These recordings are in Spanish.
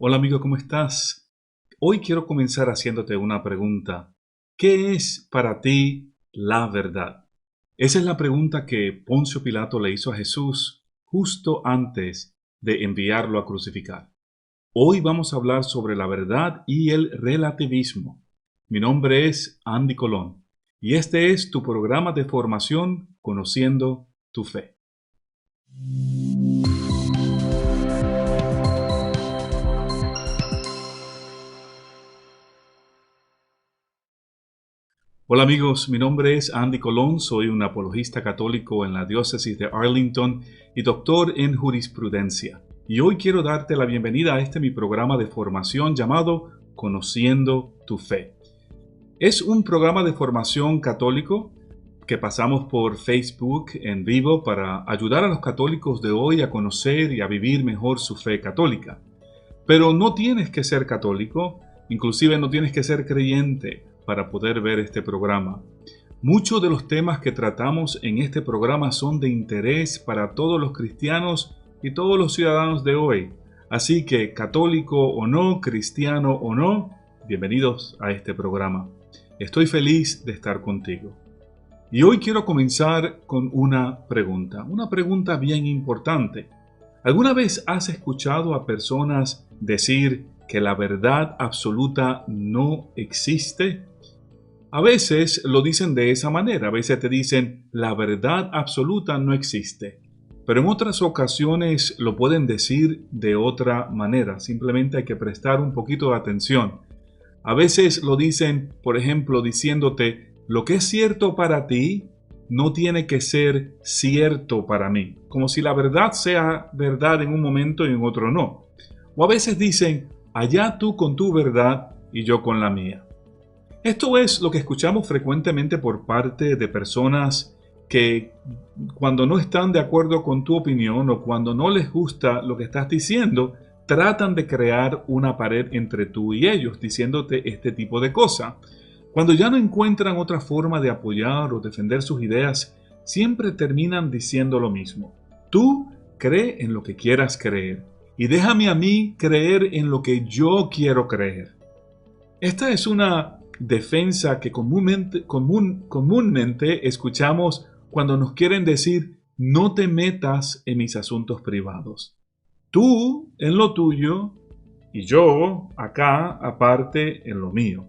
Hola amigo, ¿cómo estás? Hoy quiero comenzar haciéndote una pregunta. ¿Qué es para ti la verdad? Esa es la pregunta que Poncio Pilato le hizo a Jesús justo antes de enviarlo a crucificar. Hoy vamos a hablar sobre la verdad y el relativismo. Mi nombre es Andy Colón y este es tu programa de formación Conociendo tu Fe. Hola amigos, mi nombre es Andy Colón, soy un apologista católico en la diócesis de Arlington y doctor en jurisprudencia. Y hoy quiero darte la bienvenida a mi programa de formación llamado Conociendo tu Fe. Es un programa de formación católico que pasamos por Facebook en vivo para ayudar a los católicos de hoy a conocer y a vivir mejor su fe católica. Pero no tienes que ser católico, inclusive no tienes que ser creyente para poder ver este programa. Muchos de los temas que tratamos en este programa son de interés para todos los cristianos y todos los ciudadanos de hoy. Así que, católico o no, cristiano o no, bienvenidos a este programa. Estoy feliz de estar contigo. Y hoy quiero comenzar con una pregunta bien importante. ¿Alguna vez has escuchado a personas decir que la verdad absoluta no existe? A veces lo dicen de esa manera, a veces te dicen la verdad absoluta no existe, pero en otras ocasiones lo pueden decir de otra manera, simplemente hay que prestar un poquito de atención. A veces lo dicen, por ejemplo, diciéndote lo que es cierto para ti no tiene que ser cierto para mí, como si la verdad sea verdad en un momento y en otro no. O a veces dicen, allá tú con tu verdad y yo con la mía. Esto es lo que escuchamos frecuentemente por parte de personas que cuando no están de acuerdo con tu opinión o cuando no les gusta lo que estás diciendo, tratan de crear una pared entre tú y ellos, diciéndote este tipo de cosas. Cuando ya no encuentran otra forma de apoyar o defender sus ideas, siempre terminan diciendo lo mismo. Tú cree en lo que quieras creer y déjame a mí creer en lo que yo quiero creer. Esta es una defensa que comúnmente escuchamos cuando nos quieren decir no te metas en mis asuntos privados. Tú en lo tuyo y yo acá aparte en lo mío.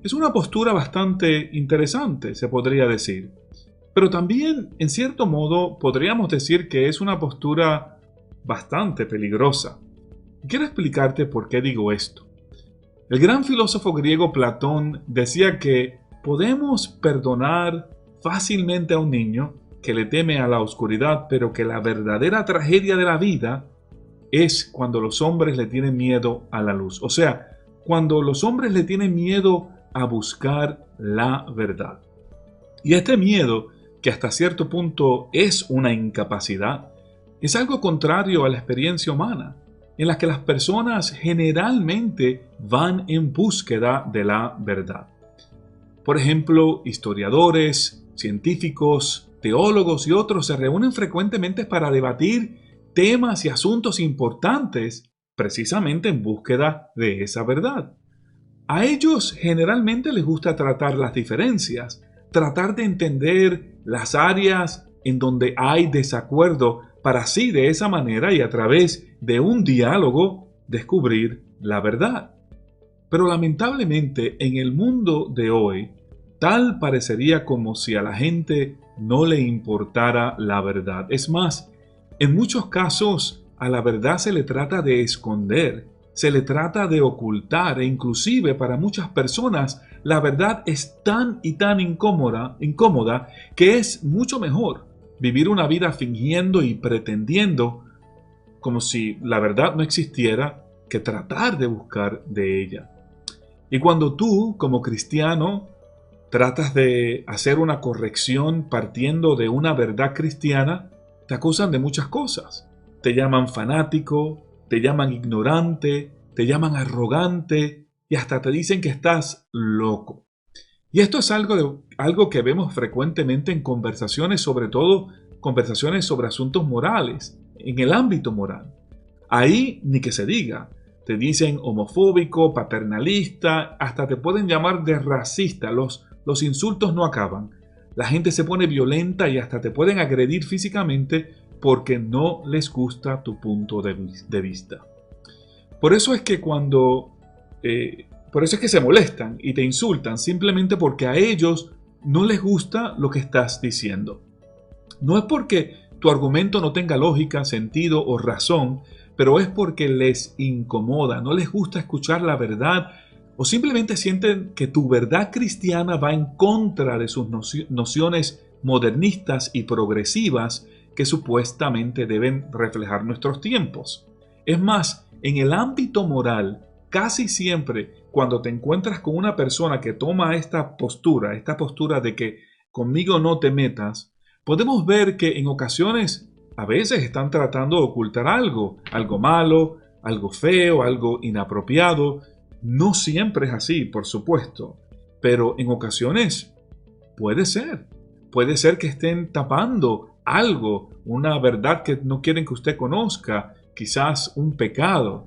Es una postura bastante interesante, se podría decir. Pero también, en cierto modo, podríamos decir que es una postura bastante peligrosa. Quiero explicarte por qué digo esto. El gran filósofo griego Platón decía que podemos perdonar fácilmente a un niño que le teme a la oscuridad, pero que la verdadera tragedia de la vida es cuando los hombres le tienen miedo a la luz. O sea, cuando los hombres le tienen miedo a buscar la verdad. Y este miedo, que hasta cierto punto es una incapacidad, es algo contrario a la experiencia humana, en la que las personas generalmente van en búsqueda de la verdad. Por ejemplo, historiadores, científicos, teólogos y otros se reúnen frecuentemente para debatir temas y asuntos importantes precisamente en búsqueda de esa verdad. A ellos generalmente les gusta tratar las diferencias, tratar de entender las áreas en donde hay desacuerdo para así de esa manera y a través de un diálogo descubrir la verdad. Pero lamentablemente en el mundo de hoy, tal parecería como si a la gente no le importara la verdad. Es más, en muchos casos a la verdad se le trata de esconder, se le trata de ocultar e inclusive para muchas personas la verdad es tan y tan incómoda que es mucho mejor vivir una vida fingiendo y pretendiendo como si la verdad no existiera que tratar de buscar de ella. Y cuando tú, como cristiano, tratas de hacer una corrección partiendo de una verdad cristiana, te acusan de muchas cosas. Te llaman fanático, te llaman ignorante, te llaman arrogante y hasta te dicen que estás loco. Y esto es algo que vemos frecuentemente en conversaciones, sobre todo conversaciones sobre asuntos morales, en el ámbito moral. Ahí ni que se diga. te dicen homofóbico, paternalista, hasta te pueden llamar de racista. Los insultos no acaban. La gente se pone violenta y hasta te pueden agredir físicamente porque no les gusta tu punto de vista. Por eso es que por eso es que se molestan y te insultan, simplemente porque a ellos no les gusta lo que estás diciendo. No es porque tu argumento no tenga lógica, sentido o razón, pero es porque les incomoda, no les gusta escuchar la verdad o simplemente sienten que tu verdad cristiana va en contra de sus nociones modernistas y progresivas que supuestamente deben reflejar nuestros tiempos. Es más, en el ámbito moral, casi siempre cuando te encuentras con una persona que toma esta postura de que conmigo no te metas, podemos ver que en ocasiones a veces están tratando de ocultar algo malo, algo feo, algo inapropiado. No siempre es así, por supuesto, pero en ocasiones puede ser. Puede ser que estén tapando algo, una verdad que no quieren que usted conozca, quizás un pecado,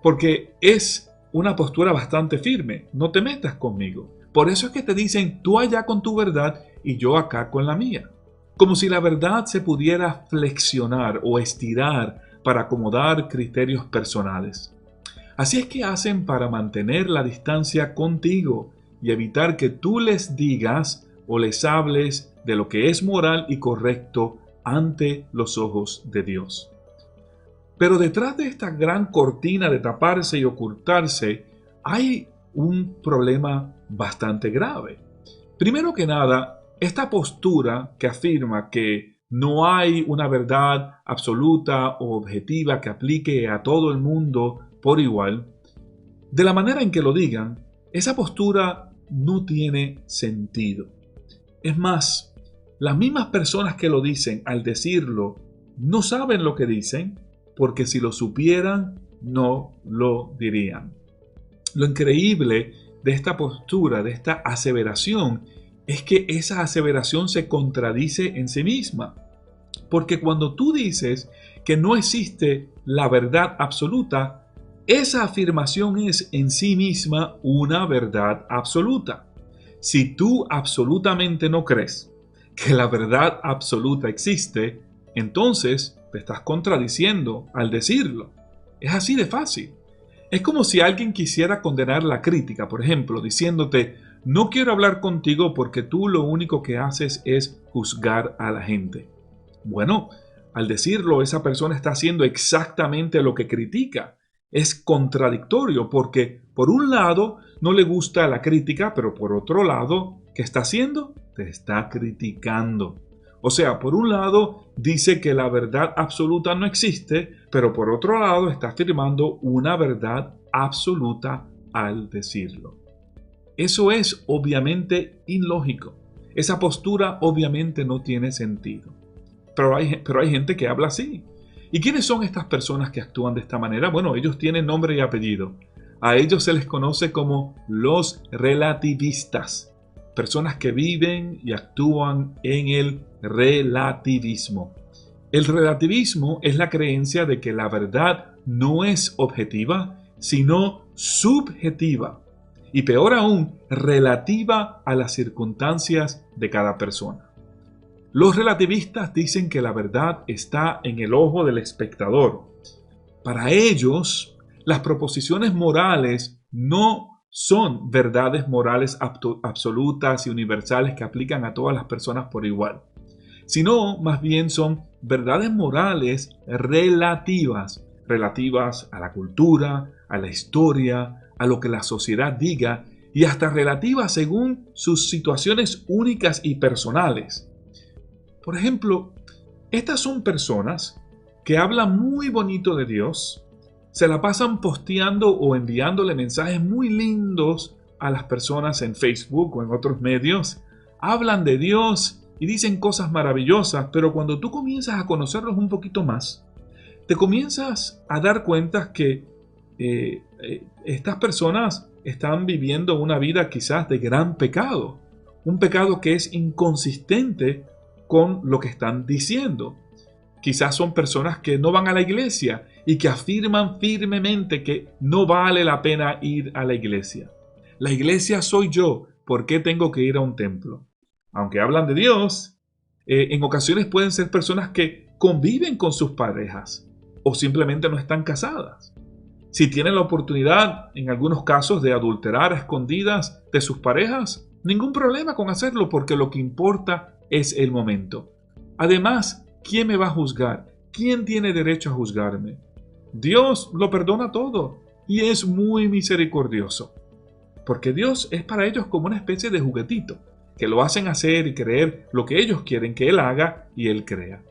porque es una postura bastante firme. No te metas conmigo. Por eso es que te dicen tú allá con tu verdad y yo acá con la mía. Como si la verdad se pudiera flexionar o estirar para acomodar criterios personales. Así es que hacen para mantener la distancia contigo y evitar que tú les digas o les hables de lo que es moral y correcto ante los ojos de Dios. Pero detrás de esta gran cortina de taparse y ocultarse hay un problema bastante grave. Primero que nada, esta postura que afirma que no hay una verdad absoluta o objetiva que aplique a todo el mundo por igual, de la manera en que lo digan, esa postura no tiene sentido. Es más, las mismas personas que lo dicen al decirlo no saben lo que dicen, porque si lo supieran no lo dirían. Lo increíble de esta postura, de esta aseveración, es que esa aseveración se contradice en sí misma. Porque cuando tú dices que no existe la verdad absoluta, esa afirmación es en sí misma una verdad absoluta. Si tú absolutamente no crees que la verdad absoluta existe, entonces te estás contradiciendo al decirlo. Es así de fácil. Es como si alguien quisiera condenar la crítica, por ejemplo, diciéndote: no quiero hablar contigo porque tú lo único que haces es juzgar a la gente. Bueno, al decirlo, esa persona está haciendo exactamente lo que critica. Es contradictorio porque, por un lado, no le gusta la crítica, pero por otro lado, ¿qué está haciendo? Te está criticando. O sea, por un lado, dice que la verdad absoluta no existe, pero por otro lado, está afirmando una verdad absoluta al decirlo. Eso es obviamente ilógico. Esa postura obviamente no tiene sentido. Pero hay gente que habla así. ¿Y quiénes son estas personas que actúan de esta manera? Bueno, ellos tienen nombre y apellido. A ellos se les conoce como los relativistas. Personas que viven y actúan en el relativismo. El relativismo es la creencia de que la verdad no es objetiva, sino subjetiva. Y peor aún, relativa a las circunstancias de cada persona. Los relativistas dicen que la verdad está en el ojo del espectador. Para ellos, las proposiciones morales no son verdades morales absolutas y universales que aplican a todas las personas por igual, sino más bien son verdades morales relativas a la cultura, a la historia, a lo que la sociedad diga y hasta relativas según sus situaciones únicas y personales. Por ejemplo, estas son personas que hablan muy bonito de Dios, se la pasan posteando o enviándole mensajes muy lindos a las personas en Facebook o en otros medios, hablan de Dios y dicen cosas maravillosas, pero cuando tú comienzas a conocerlos un poquito más, te comienzas a dar cuenta que estas personas están viviendo una vida quizás de gran pecado, un pecado que es inconsistente con lo que están diciendo. Quizás son personas que no van a la iglesia y que afirman firmemente que no vale la pena ir a la iglesia. La iglesia soy yo, ¿por qué tengo que ir a un templo? Aunque hablan de Dios, en ocasiones pueden ser personas que conviven con sus parejas o simplemente no están casadas. Si tienen la oportunidad, en algunos casos, de adulterar a escondidas de sus parejas, ningún problema con hacerlo porque lo que importa es el momento. Además, ¿quién me va a juzgar? ¿Quién tiene derecho a juzgarme? Dios lo perdona todo y es muy misericordioso. Porque Dios es para ellos como una especie de juguetito, que lo hacen hacer y creer lo que ellos quieren que Él haga y Él crea.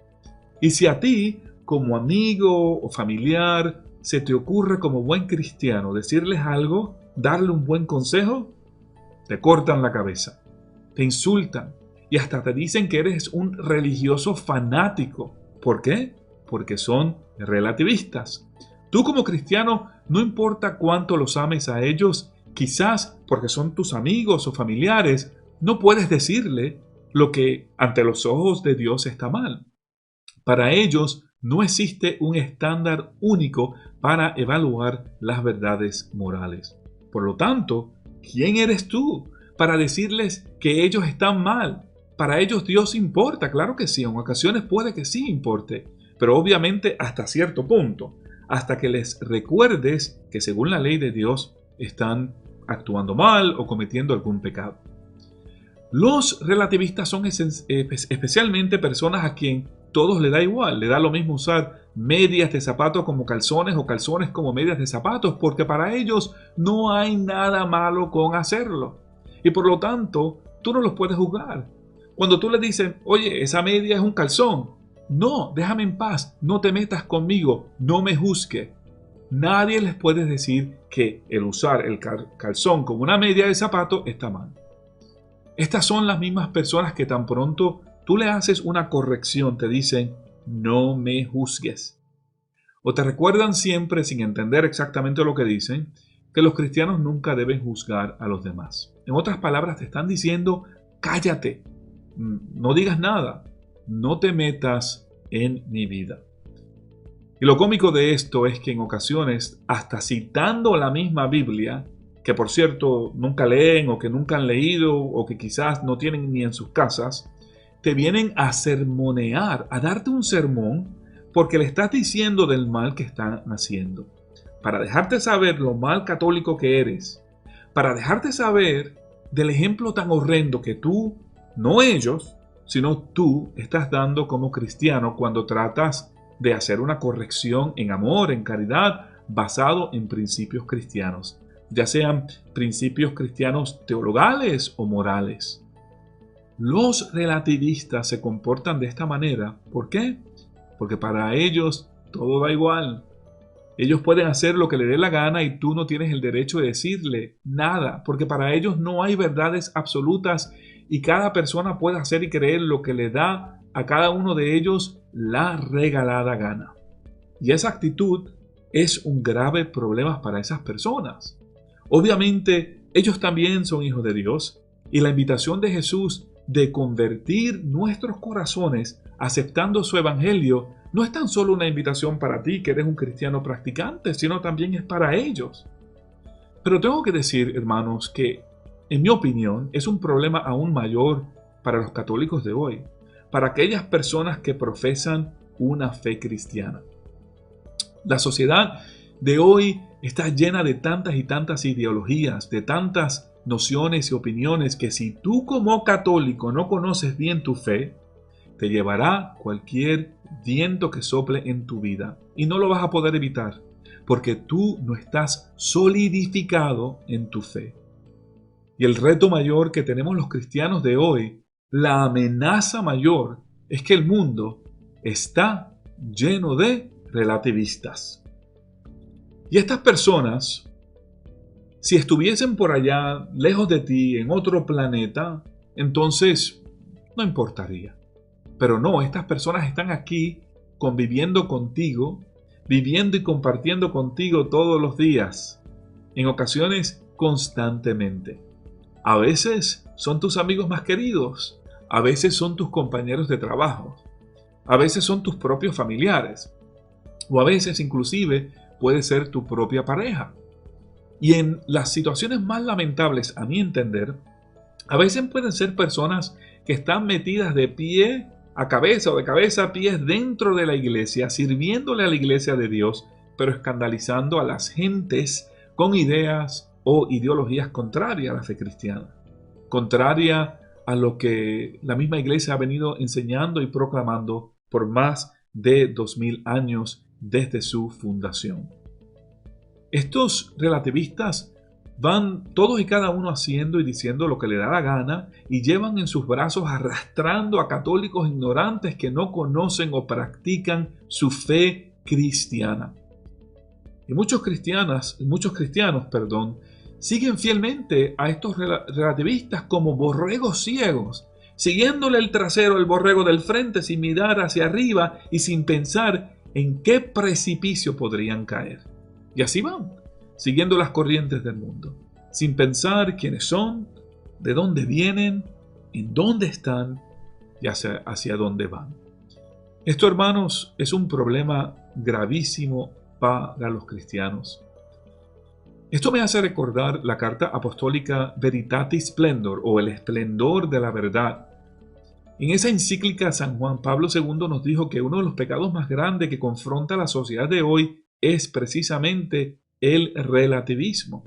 Y si a ti, como amigo o familiar, se te ocurre como buen cristiano decirles algo, darle un buen consejo, te cortan la cabeza, te insultan y hasta te dicen que eres un religioso fanático. ¿Por qué? Porque son relativistas. Tú como cristiano, no importa cuánto los ames a ellos, quizás porque son tus amigos o familiares, no puedes decirle lo que ante los ojos de Dios está mal. Para ellos no existe un estándar único para evaluar las verdades morales. Por lo tanto, ¿quién eres tú para decirles que ellos están mal? Para ellos Dios importa, claro que sí, en ocasiones puede que sí importe, pero obviamente hasta cierto punto, hasta que les recuerdes que según la ley de Dios están actuando mal o cometiendo algún pecado. Los relativistas son especialmente personas a quien todos le da igual, le da lo mismo usar medias de zapatos como calzones o calzones como medias de zapatos, porque para ellos no hay nada malo con hacerlo. Y por lo tanto, tú no los puedes juzgar. Cuando tú le dices, oye, esa media es un calzón, no, déjame en paz, no te metas conmigo, no me juzgue. Nadie les puede decir que el usar el calzón como una media de zapato está mal. Estas son las mismas personas que tan pronto tú le haces una corrección te dicen, no me juzgues. O te recuerdan siempre, sin entender exactamente lo que dicen, que los cristianos nunca deben juzgar a los demás. En otras palabras, te están diciendo, cállate, no digas nada, no te metas en mi vida. Y lo cómico de esto es que en ocasiones, hasta citando la misma Biblia, que por cierto nunca leen o que nunca han leído o que quizás no tienen ni en sus casas, te vienen a sermonear, a darte un sermón porque le estás diciendo del mal que están haciendo. Para dejarte saber lo mal católico que eres, para dejarte saber del ejemplo tan horrendo que tú, no ellos, sino tú estás dando como cristiano cuando tratas de hacer una corrección en amor, en caridad, basado en principios cristianos, ya sean principios cristianos teologales o morales. Los relativistas se comportan de esta manera. ¿Por qué? Porque para ellos todo da igual. Ellos pueden hacer lo que les dé la gana y tú no tienes el derecho de decirle nada, porque para ellos no hay verdades absolutas y cada persona puede hacer y creer lo que le da a cada uno de ellos la regalada gana. Y esa actitud es un grave problema para esas personas. Obviamente, ellos también son hijos de Dios y la invitación de Jesús de convertir nuestros corazones aceptando su evangelio no es tan solo una invitación para ti que eres un cristiano practicante, sino también es para ellos. Pero tengo que decir, hermanos, que en mi opinión es un problema aún mayor para los católicos de hoy, para aquellas personas que profesan una fe cristiana. La sociedad de hoy está llena de tantas y tantas ideologías, de tantas nociones y opiniones que si tú como católico no conoces bien tu fe, te llevará cualquier viento que sople en tu vida y no lo vas a poder evitar porque tú no estás solidificado en tu fe. Y el reto mayor que tenemos los cristianos de hoy, la amenaza mayor, es que el mundo está lleno de relativistas. Y estas personas, si estuviesen por allá, lejos de ti, en otro planeta, entonces no importaría. Pero no, estas personas están aquí conviviendo contigo, viviendo y compartiendo contigo todos los días, en ocasiones constantemente. A veces son tus amigos más queridos, a veces son tus compañeros de trabajo, a veces son tus propios familiares. O a veces inclusive puede ser tu propia pareja. Y en las situaciones más lamentables, a mi entender, a veces pueden ser personas que están metidas de pie a cabeza o de cabeza a pies dentro de la iglesia, sirviéndole a la iglesia de Dios, pero escandalizando a las gentes con ideas o ideologías contrarias a la fe cristiana, contraria a lo que la misma iglesia ha venido enseñando y proclamando por más de 2000 años desde su fundación. Estos relativistas van todos y cada uno haciendo y diciendo lo que le da la gana y llevan en sus brazos arrastrando a católicos ignorantes que no conocen o practican su fe cristiana. Y muchos cristianos, siguen fielmente a estos relativistas como borregos ciegos, siguiéndole el trasero al borrego del frente sin mirar hacia arriba y sin pensar en qué precipicio podrían caer. Y así van, siguiendo las corrientes del mundo, sin pensar quiénes son, de dónde vienen, en dónde están y hacia dónde van. Esto, hermanos, es un problema gravísimo para los cristianos. Esto me hace recordar la carta apostólica Veritatis Splendor, o el esplendor de la verdad. En esa encíclica, San Juan Pablo II nos dijo que uno de los pecados más grandes que confronta a la sociedad de hoy es precisamente el relativismo.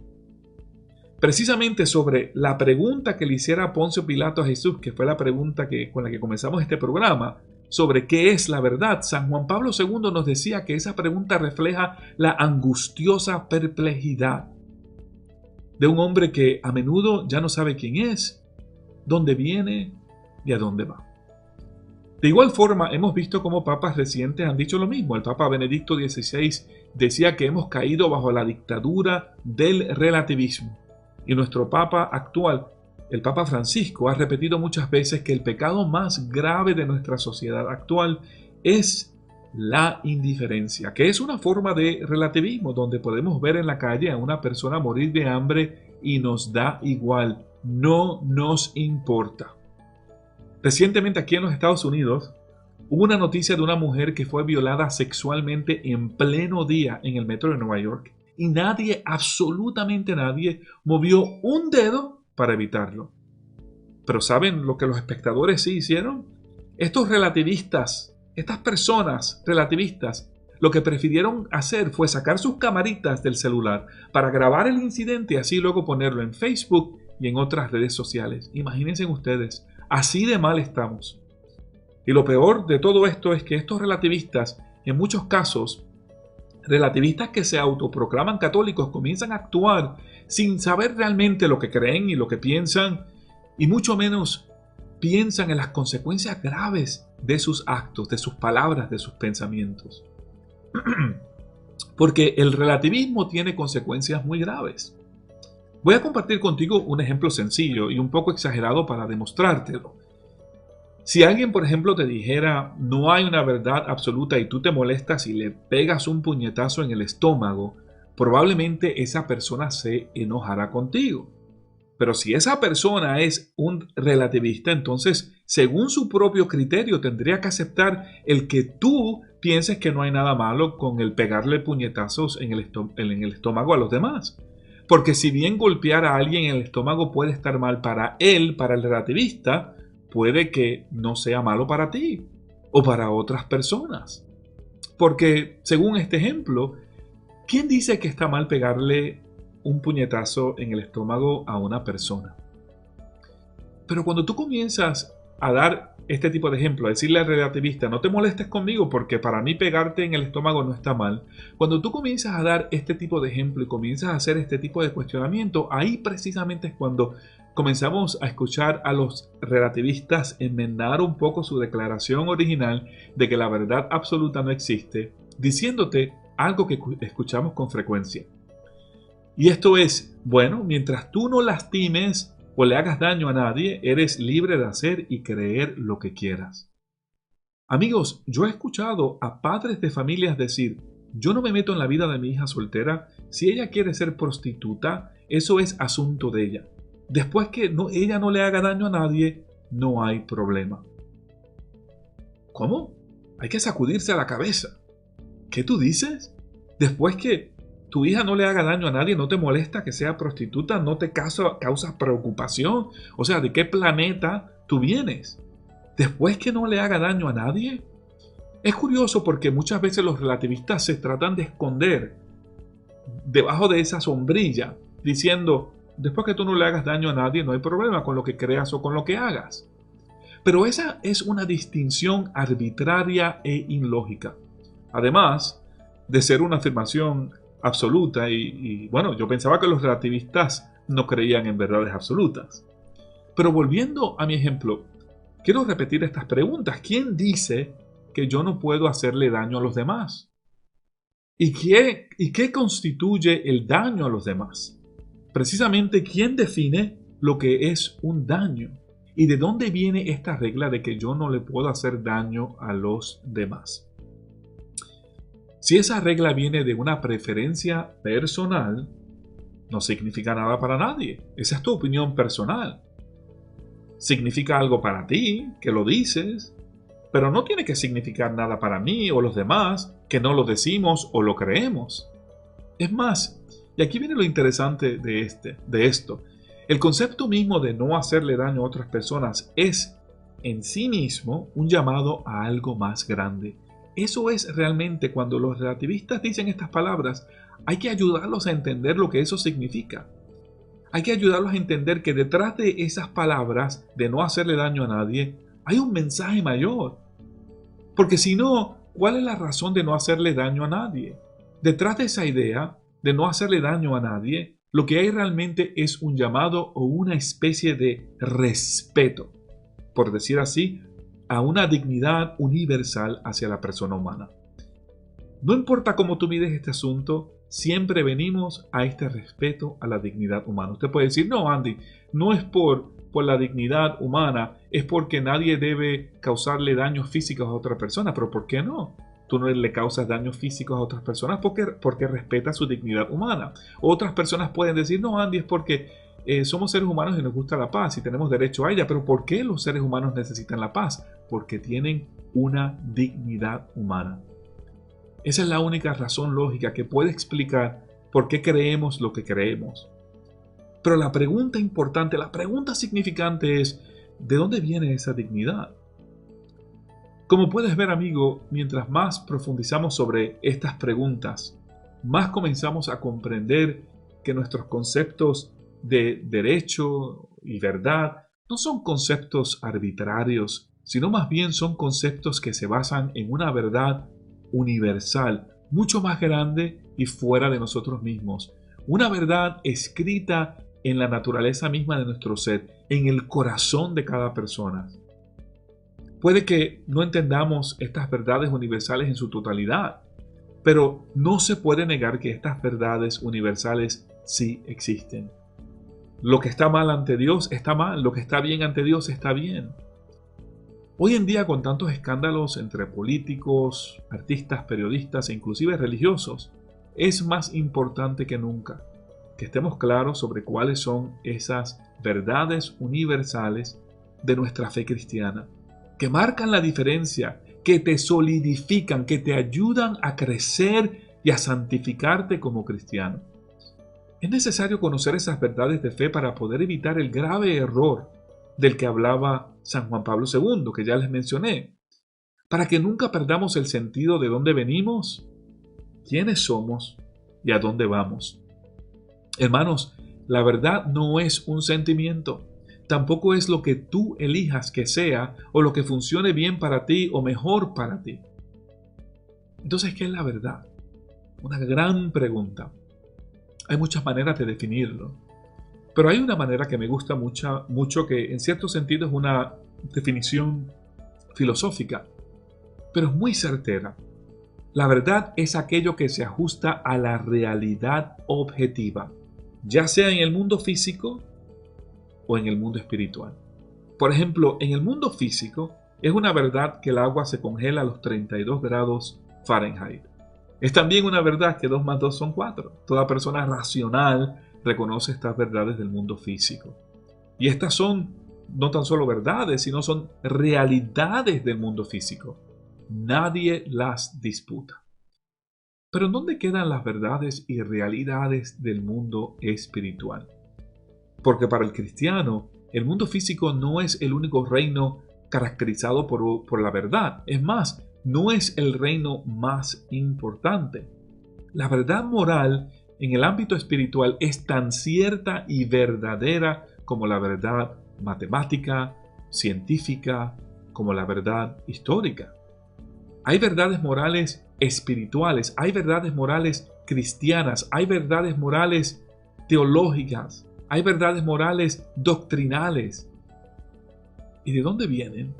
Precisamente sobre la pregunta que le hiciera Poncio Pilato a Jesús, que fue la pregunta con la que comenzamos este programa, sobre qué es la verdad, San Juan Pablo II nos decía que esa pregunta refleja la angustiosa perplejidad de un hombre que a menudo ya no sabe quién es, dónde viene y a dónde va. De igual forma, hemos visto cómo papas recientes han dicho lo mismo. El Papa Benedicto XVI decía que hemos caído bajo la dictadura del relativismo. Y nuestro Papa actual, el Papa Francisco, ha repetido muchas veces que el pecado más grave de nuestra sociedad actual es la indiferencia, que es una forma de relativismo donde podemos ver en la calle a una persona morir de hambre y nos da igual, no nos importa. Recientemente aquí en los Estados Unidos hubo una noticia de una mujer que fue violada sexualmente en pleno día en el metro de Nueva York y nadie, absolutamente nadie, movió un dedo para evitarlo. Pero ¿saben lo que los espectadores sí hicieron? Estos relativistas, estas personas relativistas, lo que prefirieron hacer fue sacar sus camaritas del celular para grabar el incidente y así luego ponerlo en Facebook y en otras redes sociales. Imagínense ustedes, así de mal estamos. Y lo peor de todo esto es que estos relativistas, en muchos casos, relativistas que se autoproclaman católicos, comienzan a actuar sin saber realmente lo que creen y lo que piensan, y mucho menos piensan en las consecuencias graves de sus actos, de sus palabras, de sus pensamientos. Porque el relativismo tiene consecuencias muy graves. Voy a compartir contigo un ejemplo sencillo y un poco exagerado para demostrártelo. Si alguien, por ejemplo, te dijera no hay una verdad absoluta y tú te molestas y le pegas un puñetazo en el estómago, probablemente esa persona se enojará contigo. Pero si esa persona es un relativista, entonces, según su propio criterio, tendría que aceptar el que tú pienses que no hay nada malo con el pegarle puñetazos en el estómago a los demás. Porque si bien golpear a alguien en el estómago puede estar mal para él, para el relativista, puede que no sea malo para ti o para otras personas. Porque, según este ejemplo, ¿quién dice que está mal pegarle un puñetazo en el estómago a una persona? Pero cuando tú comienzas a dar este tipo de ejemplo, a decirle al relativista, no te molestes conmigo porque para mí pegarte en el estómago no está mal. Cuando tú comienzas a dar este tipo de ejemplo y comienzas a hacer este tipo de cuestionamiento, ahí precisamente es cuando comenzamos a escuchar a los relativistas enmendar un poco su declaración original de que la verdad absoluta no existe, diciéndote algo que escuchamos con frecuencia. Y esto es, bueno, mientras tú no lastimes o le hagas daño a nadie, eres libre de hacer y creer lo que quieras. Amigos, yo he escuchado a padres de familias decir, yo no me meto en la vida de mi hija soltera, si ella quiere ser prostituta, eso es asunto de ella. Después que ella no le haga daño a nadie, no hay problema. ¿Cómo? Hay que sacudirse a la cabeza. ¿Qué tú dices? Después que tu hija no le haga daño a nadie, ¿no te molesta que sea prostituta? ¿No te causa preocupación? O sea, ¿de qué planeta tú vienes? Después que no le haga daño a nadie. Es curioso porque muchas veces los relativistas se tratan de esconder debajo de esa sombrilla, diciendo, después que tú no le hagas daño a nadie, no hay problema con lo que creas o con lo que hagas. Pero esa es una distinción arbitraria e ilógica. Además de ser una afirmación absoluta, y bueno, yo pensaba que los relativistas no creían en verdades absolutas. Pero volviendo a mi ejemplo, quiero repetir estas preguntas. ¿Quién dice que yo no puedo hacerle daño a los demás? ¿Y qué constituye el daño a los demás? Precisamente, ¿quién define lo que es un daño? ¿Y de dónde viene esta regla de que yo no le puedo hacer daño a los demás? Si esa regla viene de una preferencia personal, no significa nada para nadie. Esa es tu opinión personal. Significa algo para ti, que lo dices, pero no tiene que significar nada para mí o los demás, que no lo decimos o lo creemos. Es más, y aquí viene lo interesante de esto. El concepto mismo de no hacerle daño a otras personas es en sí mismo un llamado a algo más grande. Eso es realmente cuando los relativistas dicen estas palabras, hay que ayudarlos a entender lo que eso significa. Hay que ayudarlos a entender que detrás de esas palabras de no hacerle daño a nadie, hay un mensaje mayor. Porque si no, ¿cuál es la razón de no hacerle daño a nadie? Detrás de esa idea de no hacerle daño a nadie, lo que hay realmente es un llamado o una especie de respeto, por decir así, a una dignidad universal hacia la persona humana. No importa cómo tú mides este asunto, siempre venimos a este respeto a la dignidad humana. Usted puede decir, no, Andy, no es por la dignidad humana, es porque nadie debe causarle daños físicos a otra persona. Pero ¿por qué no? Tú no le causas daños físicos a otras personas porque respetas su dignidad humana. Otras personas pueden decir, no, Andy, es porque somos seres humanos y nos gusta la paz y tenemos derecho a ella. Pero ¿por qué los seres humanos necesitan la paz? Porque tienen una dignidad humana. Esa es la única razón lógica que puede explicar por qué creemos lo que creemos. Pero la pregunta importante, la pregunta significante es, ¿de dónde viene esa dignidad? Como puedes ver, amigo, mientras más profundizamos sobre estas preguntas, más comenzamos a comprender que nuestros conceptos de derecho y verdad no son conceptos arbitrarios, sino más bien son conceptos que se basan en una verdad universal, mucho más grande y fuera de nosotros mismos. Una verdad escrita en la naturaleza misma de nuestro ser, en el corazón de cada persona. Puede que no entendamos estas verdades universales en su totalidad, pero no se puede negar que estas verdades universales sí existen. Lo que está mal ante Dios está mal, lo que está bien ante Dios está bien. Hoy en día, con tantos escándalos entre políticos, artistas, periodistas e inclusive religiosos, es más importante que nunca que estemos claros sobre cuáles son esas verdades universales de nuestra fe cristiana, que marcan la diferencia, que te solidifican, que te ayudan a crecer y a santificarte como cristiano. Es necesario conocer esas verdades de fe para poder evitar el grave error del que hablaba San Juan Pablo II, que ya les mencioné, para que nunca perdamos el sentido de dónde venimos, quiénes somos y a dónde vamos. Hermanos, la verdad no es un sentimiento, tampoco es lo que tú elijas que sea o lo que funcione bien para ti o mejor para ti. Entonces, ¿qué es la verdad? Una gran pregunta. Hay muchas maneras de definirlo. Pero hay una manera que me gusta mucho que en cierto sentido es una definición filosófica, pero es muy certera. La verdad es aquello que se ajusta a la realidad objetiva, ya sea en el mundo físico o en el mundo espiritual. Por ejemplo, en el mundo físico es una verdad que el agua se congela a los 32 grados Fahrenheit. Es también una verdad que 2 más 2 son 4. Toda persona racional reconoce estas verdades del mundo físico. Y estas son no tan solo verdades, sino son realidades del mundo físico. Nadie las disputa. Pero ¿dónde quedan las verdades y realidades del mundo espiritual? Porque para el cristiano, el mundo físico no es el único reino caracterizado por la verdad. Es más, no es el reino más importante. La verdad moral en el ámbito espiritual es tan cierta y verdadera como la verdad matemática, científica, como la verdad histórica. Hay verdades morales espirituales, hay verdades morales cristianas, hay verdades morales teológicas, hay verdades morales doctrinales. ¿Y de dónde vienen?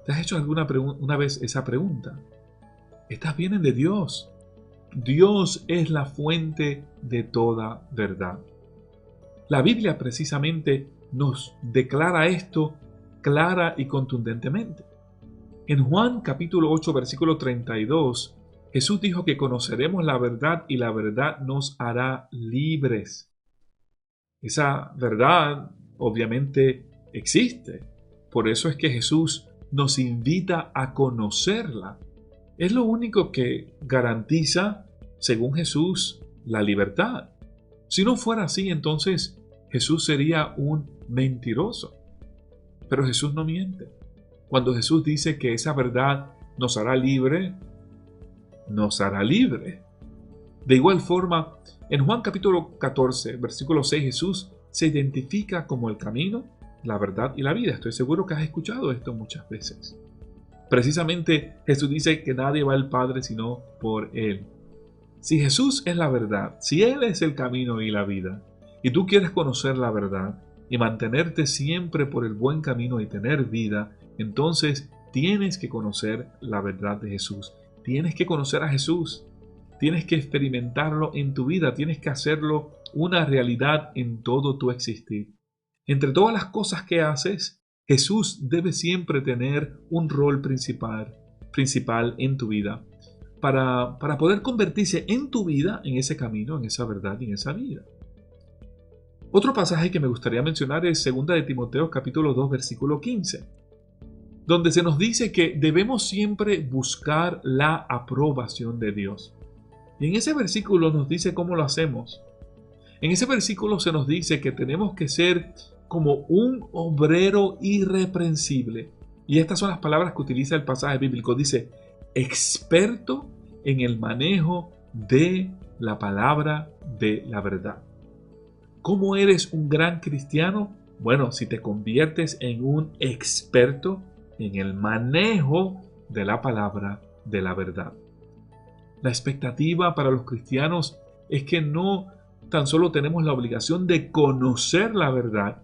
¿Te has hecho una vez esa pregunta? Estas vienen de Dios. Dios es la fuente de toda verdad. La Biblia precisamente nos declara esto clara y contundentemente. En Juan capítulo 8 versículo 32, Jesús dijo que conoceremos la verdad y la verdad nos hará libres. Esa verdad obviamente existe. Por eso es que Jesús nos invita a conocerla. Es lo único que garantiza, según Jesús, la libertad. Si no fuera así, entonces Jesús sería un mentiroso. Pero Jesús no miente. Cuando Jesús dice que esa verdad nos hará libre, nos hará libre. De igual forma, en Juan capítulo 14, versículo 6, Jesús se identifica como el camino, la verdad y la vida. Estoy seguro que has escuchado esto muchas veces. Precisamente Jesús dice que nadie va al Padre sino por Él. Si Jesús es la verdad, si Él es el camino y la vida, y tú quieres conocer la verdad y mantenerte siempre por el buen camino y tener vida, entonces tienes que conocer la verdad de Jesús. Tienes que conocer a Jesús. Tienes que experimentarlo en tu vida. Tienes que hacerlo una realidad en todo tu existir. Entre todas las cosas que haces, Jesús debe siempre tener un rol principal en tu vida para poder convertirse en tu vida en ese camino, en esa verdad y en esa vida. Otro pasaje que me gustaría mencionar es 2 de Timoteo capítulo 2 versículo 15, donde se nos dice que debemos siempre buscar la aprobación de Dios. Y en ese versículo nos dice cómo lo hacemos. En ese versículo se nos dice que tenemos que ser como un obrero irreprensible. Y estas son las palabras que utiliza el pasaje bíblico. Dice, experto en el manejo de la palabra de la verdad. ¿Cómo eres un gran cristiano? Bueno, si te conviertes en un experto en el manejo de la palabra de la verdad. La expectativa para los cristianos es que no tan solo tenemos la obligación de conocer la verdad,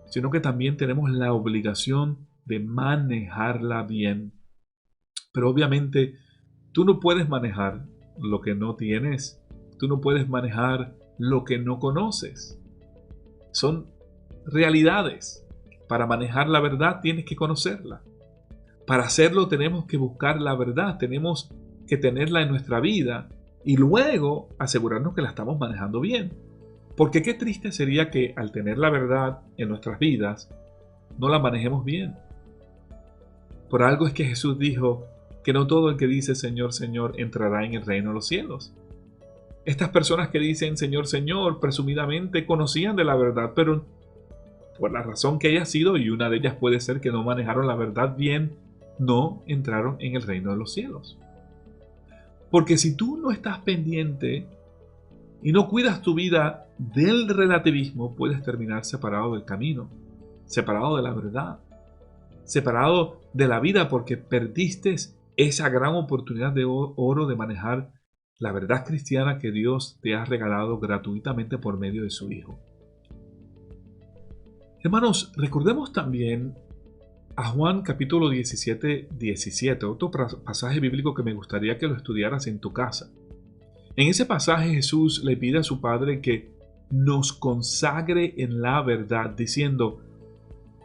sino que también tenemos la obligación de manejarla bien. Pero obviamente tú no puedes manejar lo que no tienes. Tú no puedes manejar lo que no conoces. Son realidades. Para manejar la verdad tienes que conocerla. Para hacerlo tenemos que buscar la verdad, tenemos que tenerla en nuestra vida y luego asegurarnos que la estamos manejando bien. Porque qué triste sería que al tener la verdad en nuestras vidas no la manejemos bien. Por algo es que Jesús dijo que no todo el que dice Señor, Señor entrará en el reino de los cielos. Estas personas que dicen Señor, Señor presumidamente conocían de la verdad, pero por la razón que haya sido, y una de ellas puede ser que no manejaron la verdad bien, no entraron en el reino de los cielos. Porque si tú no estás pendiente y no cuidas tu vida del relativismo, puedes terminar separado del camino, separado de la verdad, separado de la vida porque perdiste esa gran oportunidad de oro de manejar la verdad cristiana que Dios te ha regalado gratuitamente por medio de su Hijo. Hermanos, recordemos también a Juan capítulo 17, otro pasaje bíblico que me gustaría que lo estudiaras en tu casa. En ese pasaje Jesús le pide a su Padre que nos consagre en la verdad, diciendo,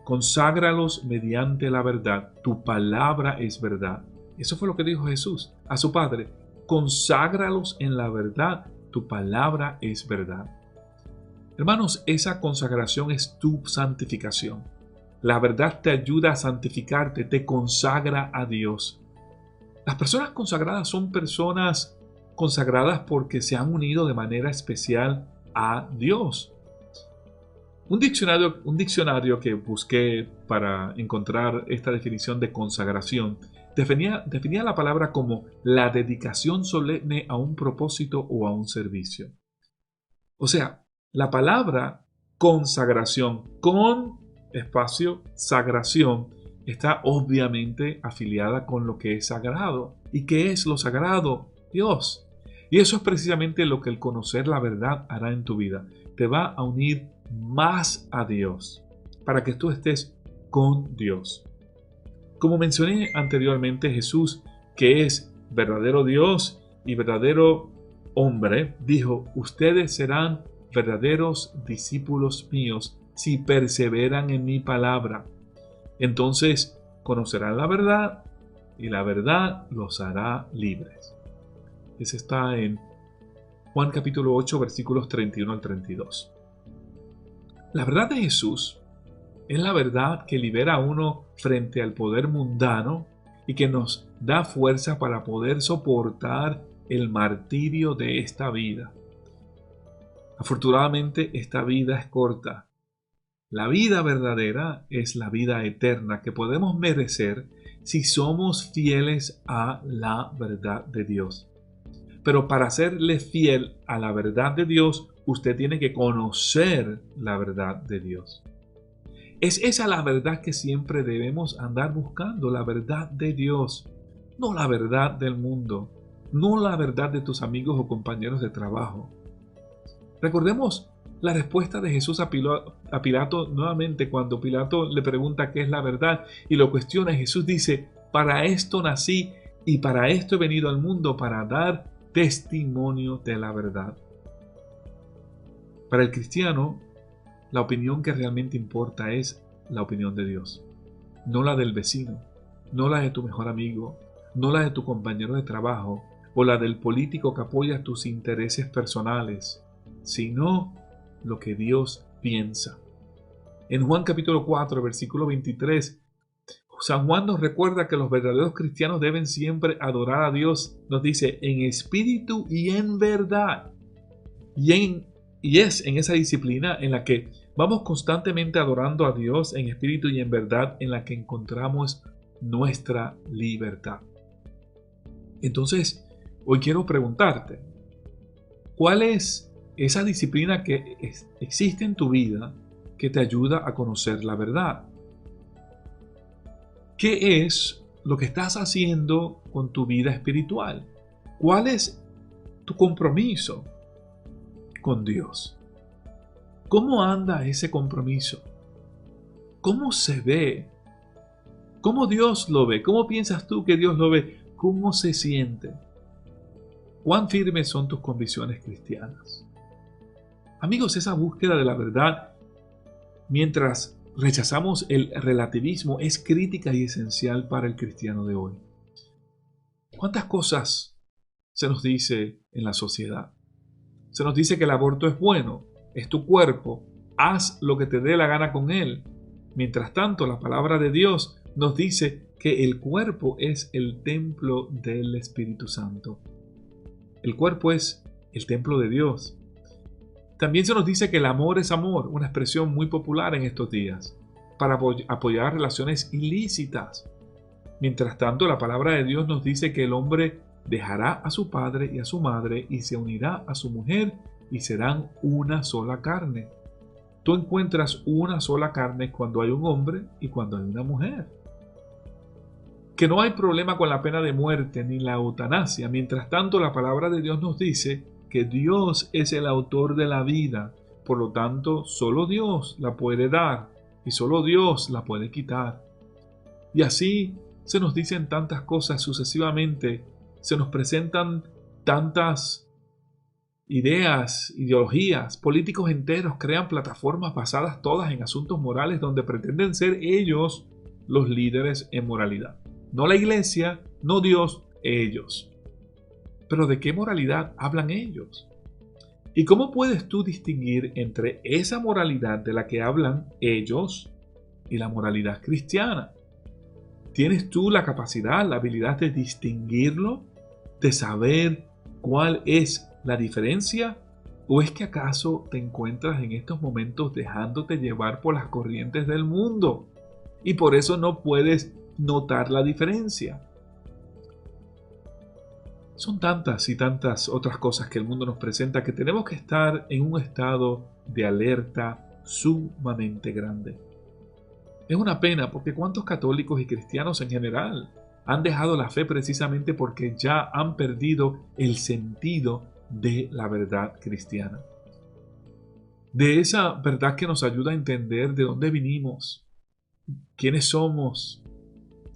conságralos mediante la verdad, tu palabra es verdad. Eso fue lo que dijo Jesús a su Padre, conságralos en la verdad, tu palabra es verdad. Hermanos, esa consagración es tu santificación. La verdad te ayuda a santificarte, te consagra a Dios. Las personas consagradas son personas consagradas porque se han unido de manera especial a Dios. Un diccionario que busqué para encontrar esta definición de consagración definía la palabra como la dedicación solemne a un propósito o a un servicio. O sea, la palabra consagración con espacio sagración está obviamente afiliada con lo que es sagrado. ¿Y qué es lo sagrado? Dios. Y eso es precisamente lo que el conocer la verdad hará en tu vida. Te va a unir más a Dios para que tú estés con Dios. Como mencioné anteriormente, Jesús, que es verdadero Dios y verdadero hombre, dijo: ustedes serán verdaderos discípulos míos si perseveran en mi palabra. Entonces conocerán la verdad y la verdad los hará libres. Eso está en Juan capítulo 8, versículos 31 al 32. La verdad de Jesús es la verdad que libera a uno frente al poder mundano y que nos da fuerza para poder soportar el martirio de esta vida. Afortunadamente, esta vida es corta. La vida verdadera es la vida eterna que podemos merecer si somos fieles a la verdad de Dios. Pero para serle fiel a la verdad de Dios, usted tiene que conocer la verdad de Dios. Es esa la verdad que siempre debemos andar buscando, la verdad de Dios, no la verdad del mundo, no la verdad de tus amigos o compañeros de trabajo. Recordemos la respuesta de Jesús a Pilato nuevamente cuando Pilato le pregunta qué es la verdad y lo cuestiona. Jesús dice: para esto nací y para esto he venido al mundo, para dar testimonio de la verdad. Para el cristiano, la opinión que realmente importa es la opinión de Dios, no la del vecino, no la de tu mejor amigo, no la de tu compañero de trabajo o la del político que apoya tus intereses personales, sino lo que Dios piensa. En Juan capítulo 4, versículo 23, San Juan nos recuerda que los verdaderos cristianos deben siempre adorar a Dios. Nos dice: en espíritu y en verdad. Y es en esa disciplina en la que vamos constantemente adorando a Dios en espíritu y en verdad en la que encontramos nuestra libertad. Entonces, hoy quiero preguntarte, ¿cuál es esa disciplina que existe en tu vida que te ayuda a conocer la verdad? ¿Qué es lo que estás haciendo con tu vida espiritual? ¿Cuál es tu compromiso con Dios? ¿Cómo anda ese compromiso? ¿Cómo se ve? ¿Cómo Dios lo ve? ¿Cómo piensas tú que Dios lo ve? ¿Cómo se siente? ¿Cuán firmes son tus convicciones cristianas? Amigos, esa búsqueda de la verdad, mientras rechazamos el relativismo, es crítica y esencial para el cristiano de hoy. ¿Cuántas cosas se nos dice en la sociedad? Se nos dice que el aborto es bueno, es tu cuerpo, haz lo que te dé la gana con él. Mientras tanto, la palabra de Dios nos dice que el cuerpo es el templo del Espíritu Santo. El cuerpo es el templo de Dios. También se nos dice que el amor es amor, una expresión muy popular en estos días, para apoyar relaciones ilícitas. Mientras tanto, la palabra de Dios nos dice que el hombre dejará a su padre y a su madre y se unirá a su mujer y serán una sola carne. Tú encuentras una sola carne cuando hay un hombre y cuando hay una mujer. Que no hay problema con la pena de muerte ni la eutanasia. Mientras tanto, la palabra de Dios nos dice que Dios es el autor de la vida. Por lo tanto, solo Dios la puede dar y solo Dios la puede quitar. Y así se nos dicen tantas cosas sucesivamente. Se nos presentan tantas ideas, ideologías. Políticos enteros crean plataformas basadas todas en asuntos morales donde pretenden ser ellos los líderes en moralidad. No la iglesia, no Dios, ellos. Pero ¿de qué moralidad hablan ellos? ¿Y cómo puedes tú distinguir entre esa moralidad de la que hablan ellos y la moralidad cristiana? ¿Tienes tú la capacidad, la habilidad de distinguirlo? ¿De saber ¿Cuál es la diferencia? ¿O es que acaso te encuentras en estos momentos dejándote llevar por las corrientes del mundo y por eso no puedes notar la diferencia? Son tantas y tantas otras cosas que el mundo nos presenta que tenemos que estar en un estado de alerta sumamente grande. Es una pena porque cuántos católicos y cristianos en general han dejado la fe precisamente porque ya han perdido el sentido de la verdad cristiana. De esa verdad que nos ayuda a entender de dónde vinimos, quiénes somos,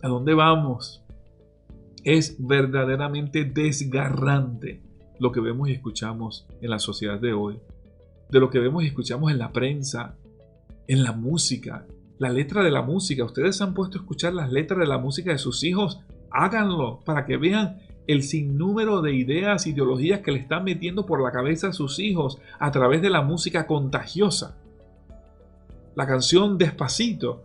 a dónde vamos. Es verdaderamente desgarrante lo que vemos y escuchamos en la sociedad de hoy, de lo que vemos y escuchamos en la prensa, en la música, la letra de la música. Ustedes han puesto a escuchar las letras de la música de sus hijos, háganlo para que vean el sinnúmero de ideas, ideologías que le están metiendo por la cabeza a sus hijos a través de la música contagiosa. La canción Despacito,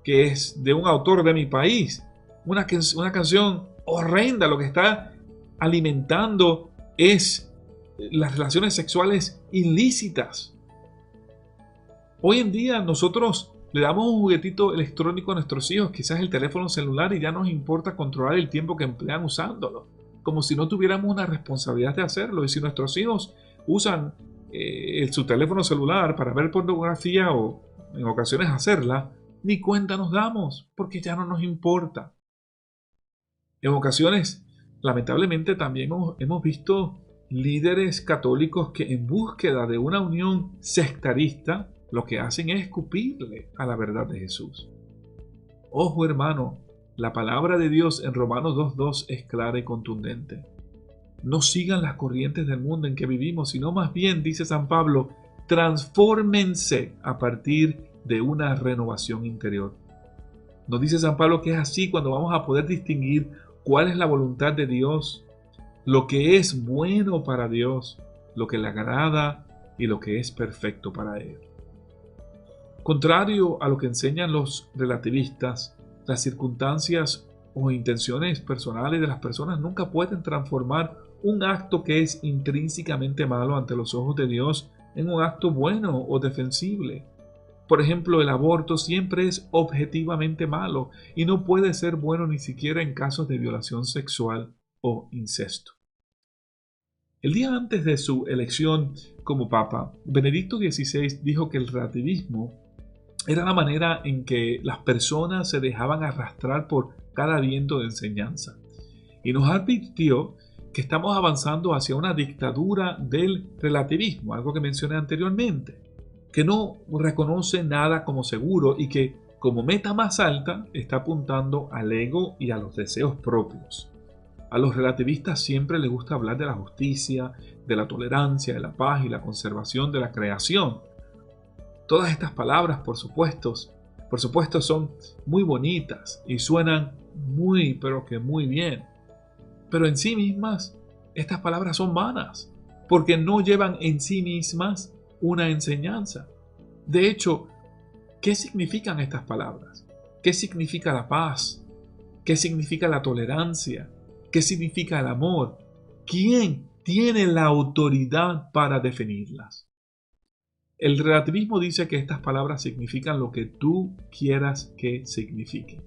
que es de un autor de mi país, una canción horrenda, lo que está alimentando es las relaciones sexuales ilícitas. Hoy en día nosotros le damos un juguetito electrónico a nuestros hijos, quizás el teléfono celular, y ya nos importa controlar el tiempo que emplean usándolo, como si no tuviéramos una responsabilidad de hacerlo. Y si nuestros hijos usan su teléfono celular para ver pornografía o en ocasiones hacerla, ni cuenta nos damos, porque ya no nos importa. En ocasiones, lamentablemente, también hemos visto líderes católicos que en búsqueda de una unión sectarista, lo que hacen es escupirle a la verdad de Jesús. Ojo, hermano, la palabra de Dios en Romanos 2:2 es clara y contundente. No sigan las corrientes del mundo en que vivimos, sino más bien, dice San Pablo, transfórmense a partir de una renovación interior. Nos dice San Pablo que es así cuando vamos a poder distinguir cuál es la voluntad de Dios, lo que es bueno para Dios, lo que le agrada y lo que es perfecto para Él. Contrario a lo que enseñan los relativistas, las circunstancias o intenciones personales de las personas nunca pueden transformar un acto que es intrínsecamente malo ante los ojos de Dios en un acto bueno o defensible. Por ejemplo, el aborto siempre es objetivamente malo y no puede ser bueno ni siquiera en casos de violación sexual o incesto. El día antes de su elección como papa, Benedicto XVI dijo que el relativismo era la manera en que las personas se dejaban arrastrar por cada viento de enseñanza. Y nos advirtió que estamos avanzando hacia una dictadura del relativismo, algo que mencioné anteriormente, que no reconoce nada como seguro y que, como meta más alta, está apuntando al ego y a los deseos propios. A los relativistas siempre les gusta hablar de la justicia, de la tolerancia, de la paz y la conservación de la creación. Todas estas palabras, por supuesto, son muy bonitas y suenan muy, pero que muy bien. Pero en sí mismas, estas palabras son vanas, porque no llevan en sí mismas una enseñanza. De hecho, ¿qué significan estas palabras? ¿Qué significa la paz? ¿Qué significa la tolerancia? ¿Qué significa el amor? ¿Quién tiene la autoridad para definirlas? El relativismo dice que estas palabras significan lo que tú quieras que signifiquen.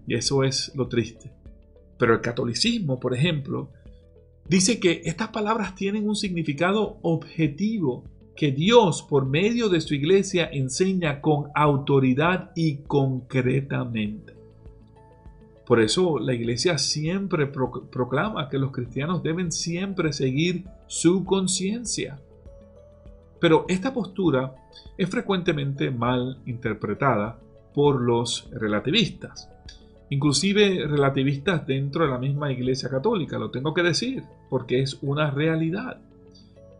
Y eso es lo triste. Pero el catolicismo, por ejemplo, dice que estas palabras tienen un significado objetivo que Dios, por medio de su iglesia, enseña con autoridad y concretamente. Por eso la iglesia siempre proclama que los cristianos deben siempre seguir su conciencia. Pero esta postura es frecuentemente mal interpretada por los relativistas. Inclusive relativistas dentro de la misma Iglesia Católica, lo tengo que decir, porque es una realidad.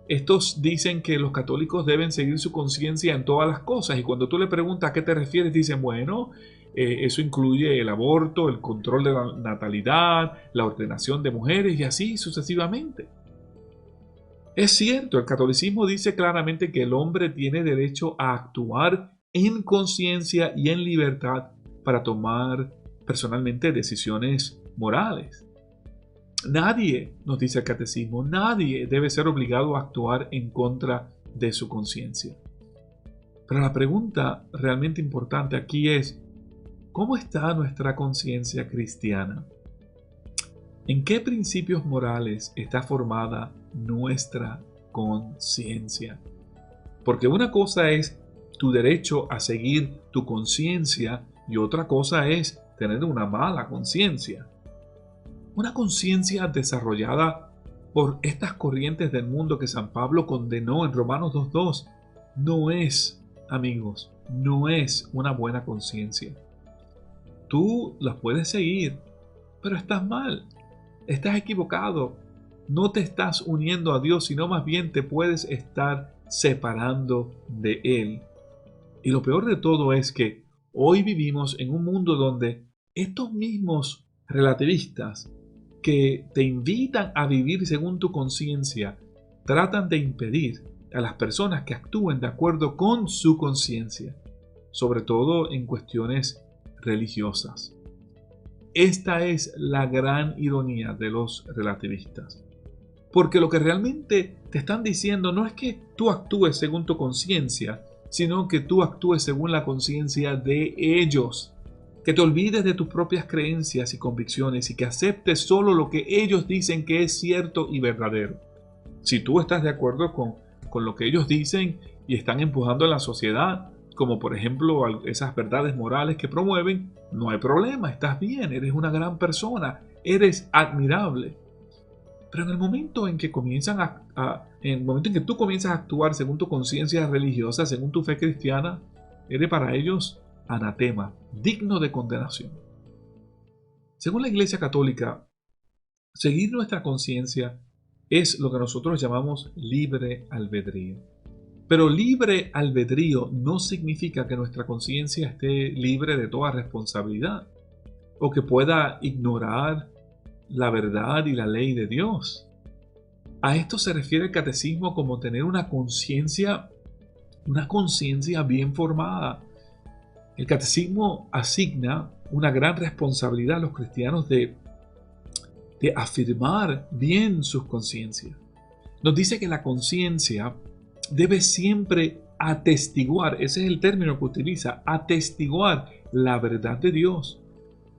Estos dicen que los católicos deben seguir su conciencia en todas las cosas y cuando tú le preguntas a qué te refieres, dicen, bueno, eso incluye el aborto, el control de la natalidad, la ordenación de mujeres y así sucesivamente. Es cierto, el catolicismo dice claramente que el hombre tiene derecho a actuar en conciencia y en libertad para tomar personalmente decisiones morales. Nadie, nos dice el catecismo, nadie debe ser obligado a actuar en contra de su conciencia. Pero la pregunta realmente importante aquí es, ¿cómo está nuestra conciencia cristiana? ¿En qué principios morales está formada nuestra conciencia? Porque una cosa es tu derecho a seguir tu conciencia y otra cosa es tener una mala conciencia. Una conciencia desarrollada por estas corrientes del mundo que San Pablo condenó en Romanos 2:2 no es, amigos, no es una buena conciencia. Tú las puedes seguir, pero estás mal, estás equivocado, no te estás uniendo a Dios, sino más bien te puedes estar separando de Él. Y lo peor de todo es que hoy vivimos en un mundo donde estos mismos relativistas que te invitan a vivir según tu conciencia tratan de impedir a las personas que actúen de acuerdo con su conciencia, sobre todo en cuestiones religiosas. Esta es la gran ironía de los relativistas. Porque lo que realmente te están diciendo no es que tú actúes según tu conciencia, sino que tú actúes según la conciencia de ellos. Que te olvides de tus propias creencias y convicciones y que aceptes solo lo que ellos dicen que es cierto y verdadero. Si tú estás de acuerdo con lo que ellos dicen y están empujando a la sociedad, como por ejemplo esas verdades morales que promueven, no hay problema, estás bien, eres una gran persona, eres admirable. Pero en el momento en que en el momento en que tú comienzas a actuar según tu conciencia religiosa, según tu fe cristiana, eres para ellos anatema, digno de condenación. Según la Iglesia Católica, seguir nuestra conciencia es lo que nosotros llamamos libre albedrío. Pero libre albedrío no significa que nuestra conciencia esté libre de toda responsabilidad o que pueda ignorar la verdad y la ley de Dios. A esto se refiere el catecismo como tener una conciencia bien formada. El catecismo asigna una gran responsabilidad a los cristianos de afirmar bien sus conciencias. Nos dice que la conciencia debe siempre atestiguar, ese es el término que utiliza, atestiguar la verdad de Dios.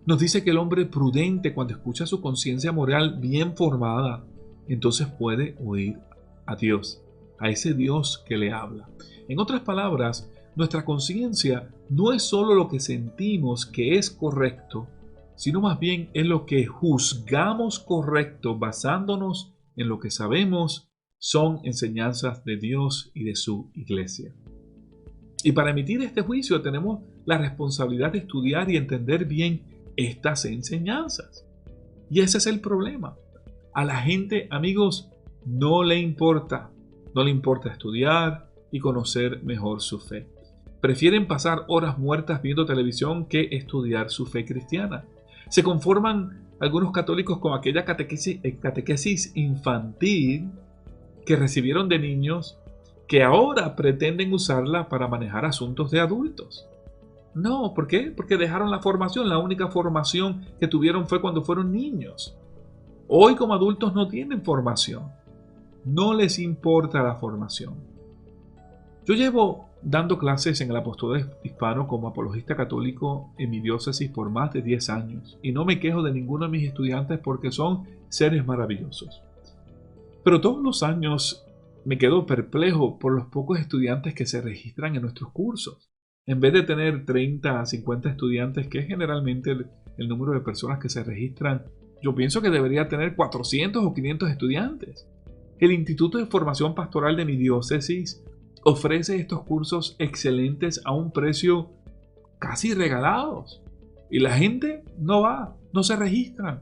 Nos dice que el hombre prudente, cuando escucha su conciencia moral bien formada, entonces puede oír a Dios, a ese Dios que le habla. En otras palabras, nuestra conciencia no es solo lo que sentimos que es correcto, sino más bien es lo que juzgamos correcto basándonos en lo que sabemos son enseñanzas de Dios y de su iglesia. Y para emitir este juicio tenemos la responsabilidad de estudiar y entender bien estas enseñanzas. Y ese es el problema. A la gente, amigos, no le importa estudiar y conocer mejor su fe. Prefieren pasar horas muertas viendo televisión que estudiar su fe cristiana. Se conforman algunos católicos con aquella catequesis infantil que recibieron de niños que ahora pretenden usarla para manejar asuntos de adultos. No, ¿por qué? Porque dejaron la formación. La única formación que tuvieron fue cuando fueron niños. Hoy como adultos no tienen formación. No les importa la formación. Yo llevo dando clases en el apostolado hispano como apologista católico en mi diócesis por más de 10 años y no me quejo de ninguno de mis estudiantes porque son seres maravillosos. Pero todos los años me quedo perplejo por los pocos estudiantes que se registran en nuestros cursos. En vez de tener 30 a 50 estudiantes, que es generalmente el número de personas que se registran, yo pienso que debería tener 400 o 500 estudiantes. El Instituto de Formación Pastoral de mi diócesis ofrece estos cursos excelentes a un precio casi regalados. Y la gente no va, no se registran.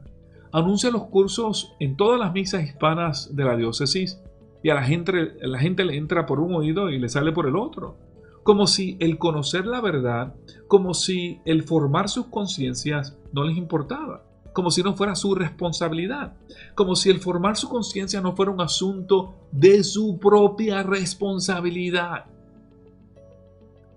Anuncia los cursos en todas las misas hispanas de la diócesis y a la gente le entra por un oído y le sale por el otro. Como si el conocer la verdad, como si el formar sus conciencias no les importaba. Como si no fuera su responsabilidad. Como si el formar su conciencia no fuera un asunto de su propia responsabilidad.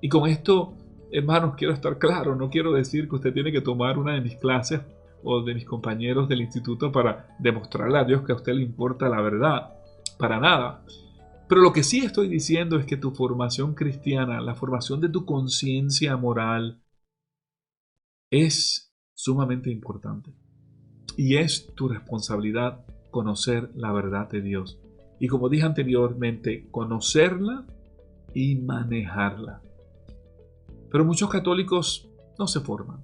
Y con esto, hermanos, quiero estar claro. No quiero decir que usted tiene que tomar una de mis clases o de mis compañeros del instituto para demostrarle a Dios que a usted le importa la verdad. Para nada. Pero lo que sí estoy diciendo es que tu formación cristiana, la formación de tu conciencia moral, es sumamente importante. Y es tu responsabilidad conocer la verdad de Dios. Y como dije anteriormente, conocerla y manejarla. Pero muchos católicos no se forman.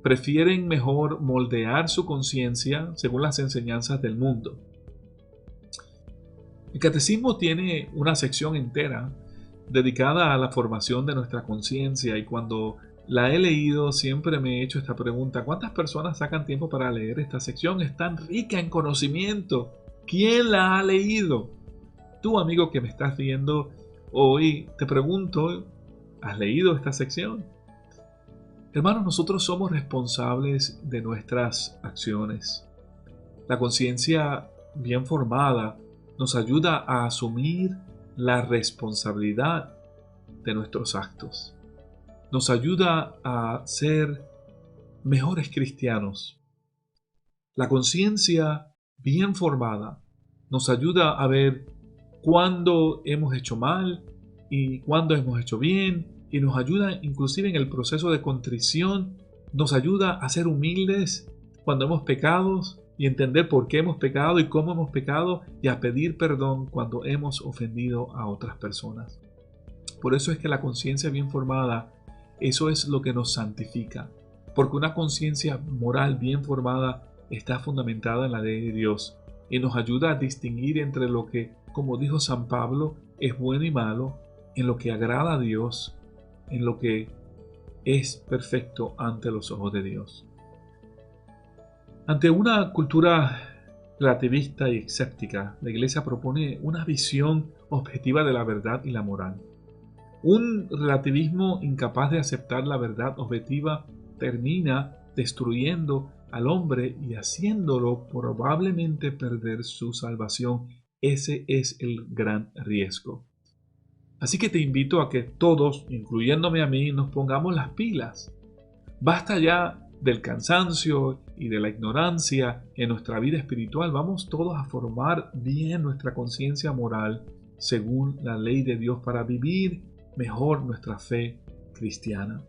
Prefieren mejor moldear su conciencia según las enseñanzas del mundo. El catecismo tiene una sección entera dedicada a la formación de nuestra conciencia, y cuando la he leído siempre me he hecho esta pregunta: ¿cuántas personas sacan tiempo para leer esta sección? Es tan rica en conocimiento. ¿Quién la ha leído? Tú, amigo que me estás viendo hoy, te pregunto, ¿has leído esta sección? Hermanos, nosotros somos responsables de nuestras acciones. La conciencia bien formada nos ayuda a asumir la responsabilidad de nuestros actos. Nos ayuda a ser mejores cristianos. La conciencia bien formada nos ayuda a ver cuándo hemos hecho mal y cuándo hemos hecho bien, y nos ayuda inclusive en el proceso de contrición, nos ayuda a ser humildes cuando hemos pecado y entender por qué hemos pecado y cómo hemos pecado, y a pedir perdón cuando hemos ofendido a otras personas. Por eso es que la conciencia bien formada, eso es lo que nos santifica, porque una conciencia moral bien formada está fundamentada en la ley de Dios y nos ayuda a distinguir entre lo que, como dijo San Pablo, es bueno y malo, en lo que agrada a Dios, en lo que es perfecto ante los ojos de Dios. Ante una cultura relativista y escéptica, la Iglesia propone una visión objetiva de la verdad y la moral. Un relativismo incapaz de aceptar la verdad objetiva termina destruyendo al hombre y haciéndolo probablemente perder su salvación. Ese es el gran riesgo. Así que te invito a que todos, incluyéndome a mí, nos pongamos las pilas. Basta ya del cansancio y de la ignorancia en nuestra vida espiritual. Vamos todos a formar bien nuestra conciencia moral según la ley de Dios para vivir mejor nuestra fe cristiana.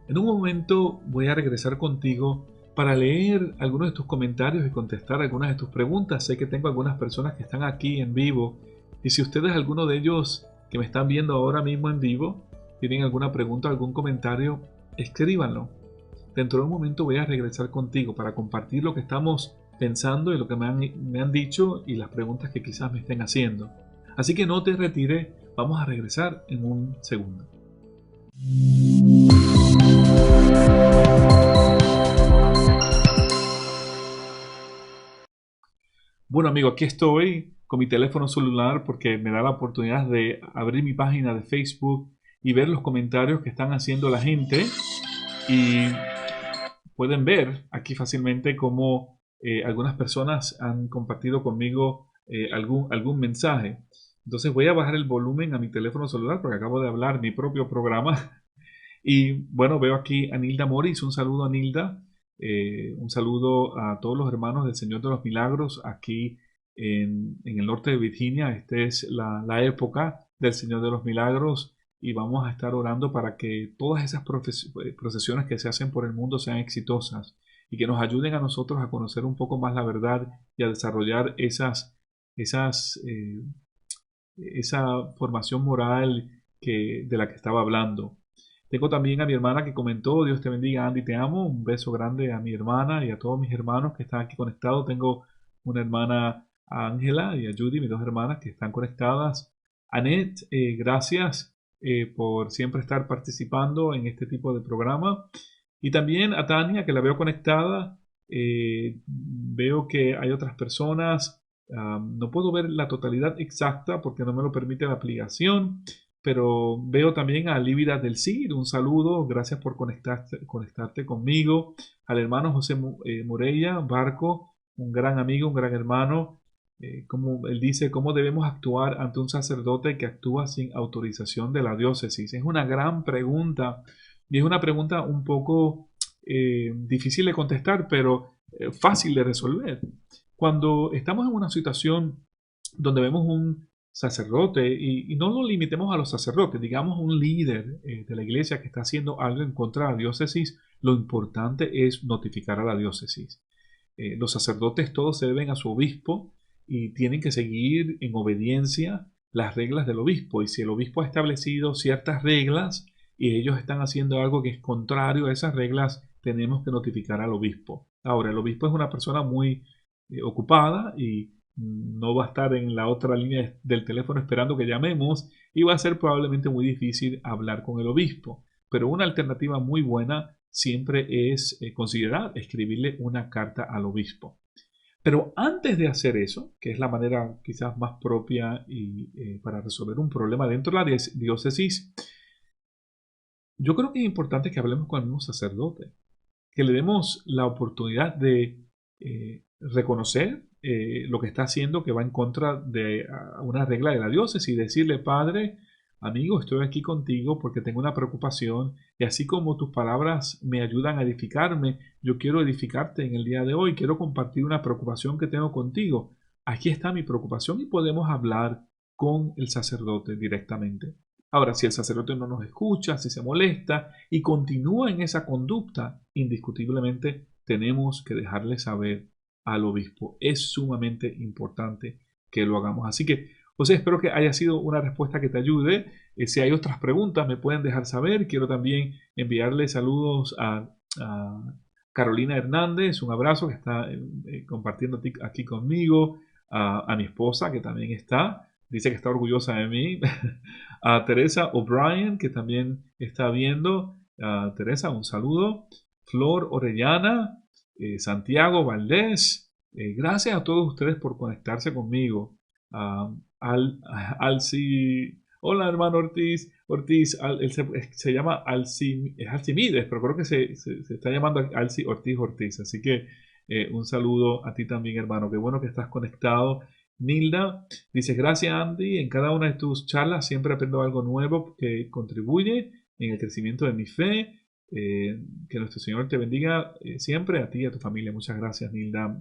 En un momento voy a regresar contigo para leer algunos de tus comentarios y contestar algunas de tus preguntas. Sé que tengo algunas personas que están aquí en vivo, y si ustedes, alguno de ellos que me están viendo ahora mismo en vivo, tienen alguna pregunta, algún comentario, escríbanlo. Dentro de un momento voy a regresar contigo para compartir lo que estamos pensando y lo que me han dicho y las preguntas que quizás me estén haciendo. Así que no te retires, vamos a regresar en un segundo. Bueno, amigo, aquí estoy con mi teléfono celular porque me da la oportunidad de abrir mi página de Facebook y ver los comentarios que están haciendo la gente, y pueden ver aquí fácilmente cómo algunas personas han compartido conmigo algún mensaje. Entonces voy a bajar el volumen a mi teléfono celular porque acabo de hablar mi propio programa. Y bueno, veo aquí a Nilda Morris. Un saludo a Nilda. Un saludo a todos los hermanos del Señor de los Milagros aquí en el norte de Virginia. Esta es la época del Señor de los Milagros, y vamos a estar orando para que todas esas procesiones que se hacen por el mundo sean exitosas y que nos ayuden a nosotros a conocer un poco más la verdad y a desarrollar esa formación moral de la que estaba hablando. Tengo también a mi hermana que comentó: Dios te bendiga, Andy, te amo. Un beso grande a mi hermana y a todos mis hermanos que están aquí conectados. Tengo una hermana, a Ángela, y a Judy, mis dos hermanas que están conectadas. Annette, gracias por siempre estar participando en este tipo de programa. Y también a Tania, que la veo conectada. Veo que hay otras personas. No puedo ver la totalidad exacta porque no me lo permite la aplicación, pero veo también a Lívida del CIR. Un saludo, gracias por conectarte conmigo. Al hermano José Morella Barco, un gran amigo, un gran hermano. Como él dice, ¿cómo debemos actuar ante un sacerdote que actúa sin autorización de la diócesis? Es una gran pregunta, y es una pregunta un poco difícil de contestar, pero fácil de resolver. Cuando estamos en una situación donde vemos un sacerdote, y no lo limitemos a los sacerdotes, digamos un líder de la iglesia que está haciendo algo en contra de la diócesis, lo importante es notificar a la diócesis. Los sacerdotes todos se deben a su obispo y tienen que seguir en obediencia las reglas del obispo. Y si el obispo ha establecido ciertas reglas y ellos están haciendo algo que es contrario a esas reglas, tenemos que notificar al obispo. Ahora, el obispo es una persona muy ocupada y no va a estar en la otra línea del teléfono esperando que llamemos y va a ser probablemente muy difícil hablar con el obispo. Pero una alternativa muy buena siempre es considerar escribirle una carta al obispo. Pero antes de hacer eso, que es la manera quizás más propia y para resolver un problema dentro de la diócesis, yo creo que es importante que hablemos con el mismo sacerdote, que le demos la oportunidad de reconocer lo que está haciendo que va en contra de una regla de la diócesis y decirle: Padre, amigo, estoy aquí contigo porque tengo una preocupación y así como tus palabras me ayudan a edificarme, yo quiero edificarte en el día de hoy, quiero compartir una preocupación que tengo contigo. Aquí está mi preocupación y podemos hablar con el sacerdote directamente. Ahora, si el sacerdote no nos escucha, si se molesta y continúa en esa conducta, indiscutiblemente tenemos que dejarle saber al obispo. Es sumamente importante que lo hagamos. Así que, José, espero que haya sido una respuesta que te ayude. Si hay otras preguntas, me pueden dejar saber. Quiero también enviarle saludos a Carolina Hernández, un abrazo, que está compartiendo aquí conmigo, a mi esposa, que también está. Dice que está orgullosa de mí. A Teresa O'Brien, que también está viendo. Teresa, un saludo. Flor Orellana, Santiago Valdés. Gracias a todos ustedes por conectarse conmigo. Hola, hermano Ortiz. Él se llama Alcimides, pero creo que se está llamando Alci Ortiz. Así que un saludo a ti también, hermano. Qué bueno que estás conectado. Nilda dice: gracias, Andy, en cada una de tus charlas siempre aprendo algo nuevo que contribuye en el crecimiento de mi fe. Que nuestro Señor te bendiga siempre, a ti y a tu familia. Muchas gracias, Nilda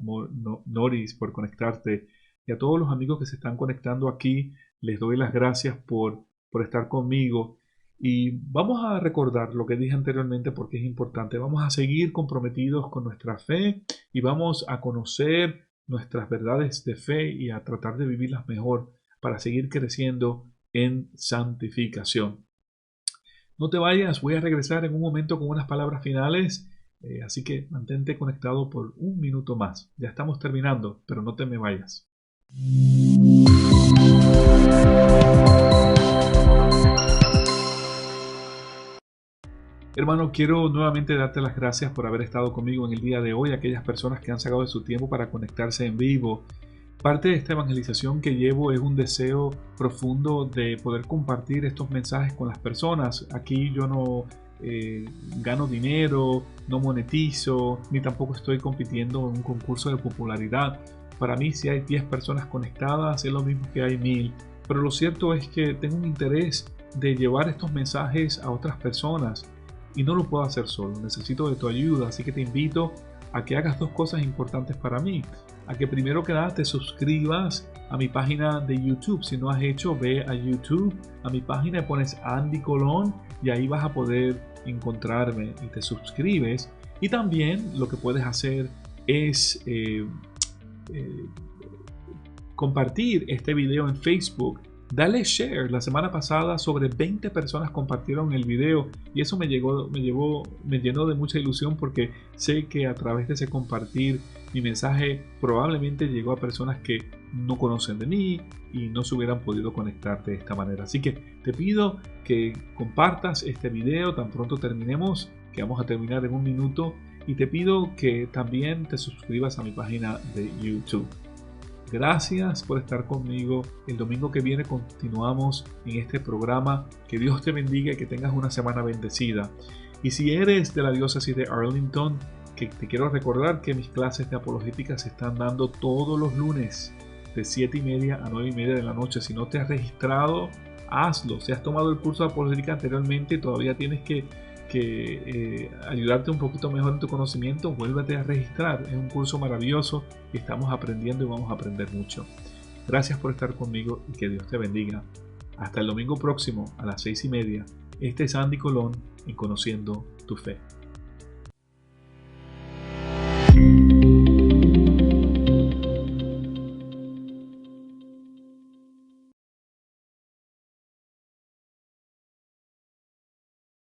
Norris, por conectarte, y a todos los amigos que se están conectando aquí les doy las gracias por estar conmigo. Y vamos a recordar lo que dije anteriormente porque es importante. Vamos a seguir comprometidos con nuestra fe y vamos a conocer nuestras verdades de fe y a tratar de vivirlas mejor para seguir creciendo en santificación. No te vayas, voy a regresar en un momento con unas palabras finales, así que mantente conectado por un minuto más. Ya estamos terminando, pero no te me vayas. Hermano, quiero nuevamente darte las gracias por haber estado conmigo en el día de hoy, aquellas personas que han sacado de su tiempo para conectarse en vivo. Parte de esta evangelización que llevo es un deseo profundo de poder compartir estos mensajes con las personas. Aquí yo no gano dinero, no monetizo, ni tampoco estoy compitiendo en un concurso de popularidad. Para mí, si hay 10 personas conectadas, es lo mismo que hay 1000. Pero lo cierto es que tengo un interés de llevar estos mensajes a otras personas y no lo puedo hacer solo. Necesito de tu ayuda, así que te invito a que hagas dos cosas importantes para mí. A que primero que nada te suscribas a mi página de YouTube. Si no has hecho, ve a YouTube, a mi página, y pones Andy Colón y ahí vas a poder encontrarme y te suscribes. Y también lo que puedes hacer es compartir este video en Facebook. Dale share. La semana pasada sobre 20 personas compartieron el video y eso me llenó de mucha ilusión porque sé que a través de ese compartir mi mensaje probablemente llegó a personas que no conocen de mí y no se hubieran podido conectar de esta manera. Así que te pido que compartas este video tan pronto terminemos, que vamos a terminar en un minuto, y te pido que también te suscribas a mi página de YouTube. Gracias por estar conmigo. El domingo que viene continuamos en este programa. Que Dios te bendiga y que tengas una semana bendecida. Y si eres de la diócesis de Arlington, que te quiero recordar que mis clases de apologética se están dando todos los lunes de 7:30 a 9:30 de la noche. Si no te has registrado, hazlo. Si has tomado el curso de apologética anteriormente, todavía tienes que ayudarte un poquito mejor en tu conocimiento, vuélvete a registrar. Es un curso maravilloso y estamos aprendiendo y vamos a aprender mucho. Gracias por estar conmigo y que Dios te bendiga. Hasta el domingo próximo a las 6:30. Este es Andy Colón en Conociendo tu Fe.